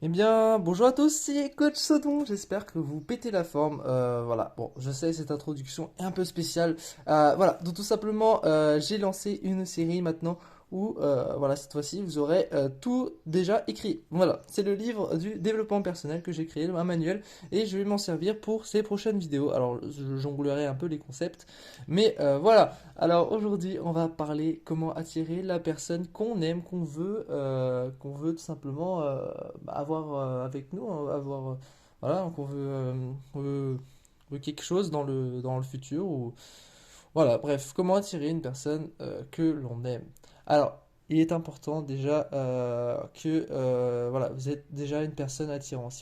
Eh bien, bonjour à tous, c'est Coach Sodon, j'espère que vous pétez la forme. Voilà, bon, je sais, cette introduction est un peu spéciale. Voilà, donc tout simplement, j'ai lancé une série maintenant où, voilà, cette fois-ci, vous aurez tout déjà écrit. Voilà, c'est le livre du développement personnel que j'ai créé, un manuel, et je vais m'en servir pour ces prochaines vidéos. Alors, je jonglerai un peu les concepts, mais voilà. Alors aujourd'hui, on va parler comment attirer la personne qu'on aime, qu'on veut tout simplement avoir avec nous, hein, avoir voilà, on veut quelque chose dans le futur ou voilà, bref, comment attirer une personne que l'on aime. Alors, il est important déjà que voilà, vous êtes déjà une personne attirante.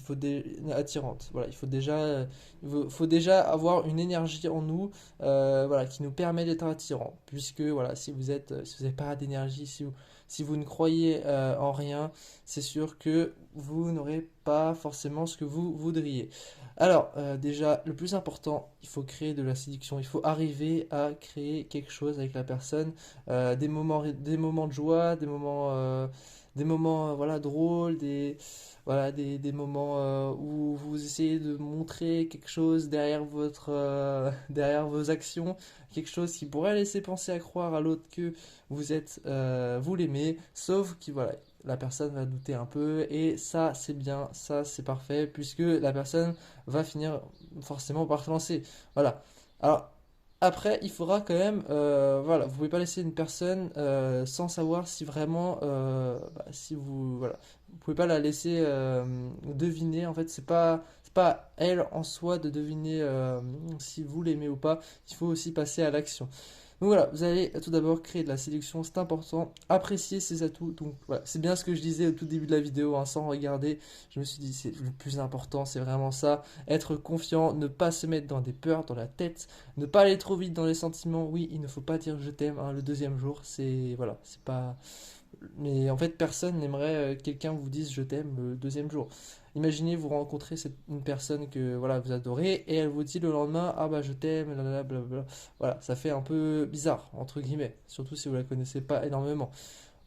Attirante. Voilà, faut déjà avoir une énergie en nous, voilà, qui nous permet d'être attirant. Puisque voilà, si vous n'avez pas d'énergie, si vous ne croyez en rien, c'est sûr que vous n'aurez pas forcément ce que vous voudriez. Alors, déjà, le plus important, il faut créer de la séduction. Il faut arriver à créer quelque chose avec la personne, des moments de joie, des moments voilà, drôles, des moments où vous essayez de montrer quelque chose derrière derrière vos actions, quelque chose qui pourrait laisser penser à croire à l'autre que vous l'aimez, sauf que voilà, la personne va douter un peu, et ça, c'est bien, ça, c'est parfait, puisque la personne va finir forcément par se lancer. Voilà. Alors, après, il faudra quand même, voilà, vous pouvez pas laisser une personne sans savoir si vraiment, si vous, voilà, vous pouvez pas la laisser deviner. En fait, c'est pas elle en soi de deviner si vous l'aimez ou pas. Il faut aussi passer à l'action. Donc voilà, vous allez tout d'abord créer de la séduction, c'est important, apprécier ses atouts. Donc voilà, c'est bien ce que je disais au tout début de la vidéo, hein, sans regarder. Je me suis dit, c'est le plus important, c'est vraiment ça. Être confiant, ne pas se mettre dans des peurs, dans la tête, ne pas aller trop vite dans les sentiments. Oui, il ne faut pas dire je t'aime hein, le deuxième jour, c'est voilà, c'est pas. Mais en fait, personne n'aimerait quelqu'un vous dise je t'aime le deuxième jour. Imaginez vous rencontrez une personne que voilà vous adorez et elle vous dit le lendemain ah bah je t'aime, blablabla. Voilà, ça fait un peu bizarre entre guillemets, surtout si vous la connaissez pas énormément.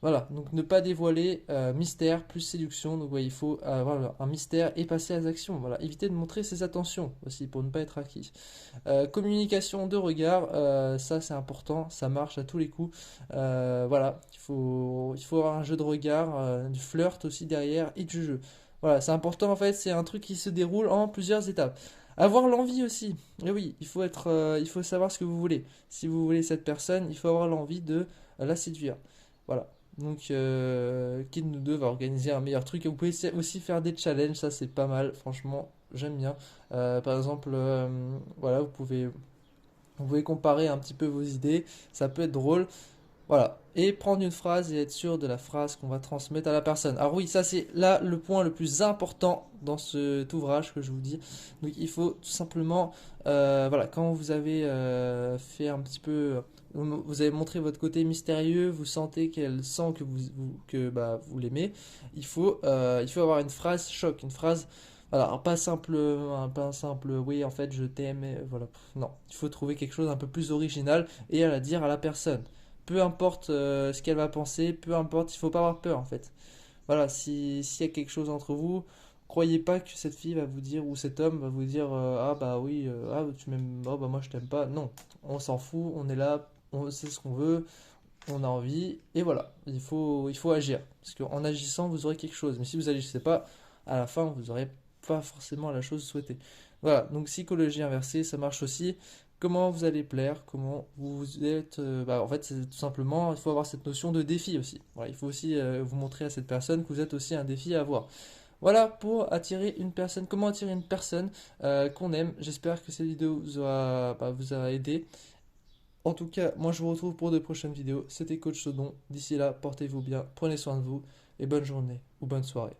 Voilà, donc ne pas dévoiler, mystère plus séduction. Donc ouais, il faut avoir un mystère et passer à l'actions. Voilà, éviter de montrer ses attentions aussi pour ne pas être acquis. Communication de regard, ça c'est important, ça marche à tous les coups. Voilà, il faut avoir un jeu de regard, du flirt aussi derrière et du jeu. Voilà, c'est important en fait, c'est un truc qui se déroule en plusieurs étapes. Avoir l'envie aussi. Et oui, il faut savoir ce que vous voulez. Si vous voulez cette personne, il faut avoir l'envie de la séduire. Voilà. Donc, qui de nous deux va organiser un meilleur truc? Et vous pouvez aussi faire des challenges, ça c'est pas mal, franchement, j'aime bien. Par exemple, voilà, vous pouvez comparer un petit peu vos idées, ça peut être drôle. Voilà. Et prendre une phrase et être sûr de la phrase qu'on va transmettre à la personne. Alors oui, ça c'est là le point le plus important dans cet ouvrage que je vous dis. Donc il faut tout simplement, voilà, quand vous avez fait un petit peu, vous avez montré votre côté mystérieux, vous sentez qu'elle sent que que bah, vous l'aimez, il faut avoir une phrase choc, une phrase, voilà, alors pas un simple, oui en fait je t'aime, voilà, non, il faut trouver quelque chose un peu plus original et à la dire à la personne. Peu importe ce qu'elle va penser, peu importe, il faut pas avoir peur en fait. Voilà, s'il y a quelque chose entre vous, croyez pas que cette fille va vous dire ou cet homme va vous dire ah bah oui, ah tu m'aimes, oh bah moi je t'aime pas. Non, on s'en fout, on est là, on sait ce qu'on veut, on a envie et voilà, il faut agir parce qu'en agissant vous aurez quelque chose. Mais si vous agissez pas, à la fin vous aurez pas forcément la chose souhaitée. Voilà, donc psychologie inversée, ça marche aussi. Comment vous allez plaire, comment vous êtes. Bah, en fait, c'est tout simplement, il faut avoir cette notion de défi aussi. Voilà, il faut aussi vous montrer à cette personne que vous êtes aussi un défi à avoir. Voilà pour attirer une personne, comment attirer une personne qu'on aime. J'espère que cette vidéo vous a aidé. En tout cas, moi je vous retrouve pour de prochaines vidéos. C'était Coach Sodon. D'ici là, portez-vous bien, prenez soin de vous et bonne journée ou bonne soirée.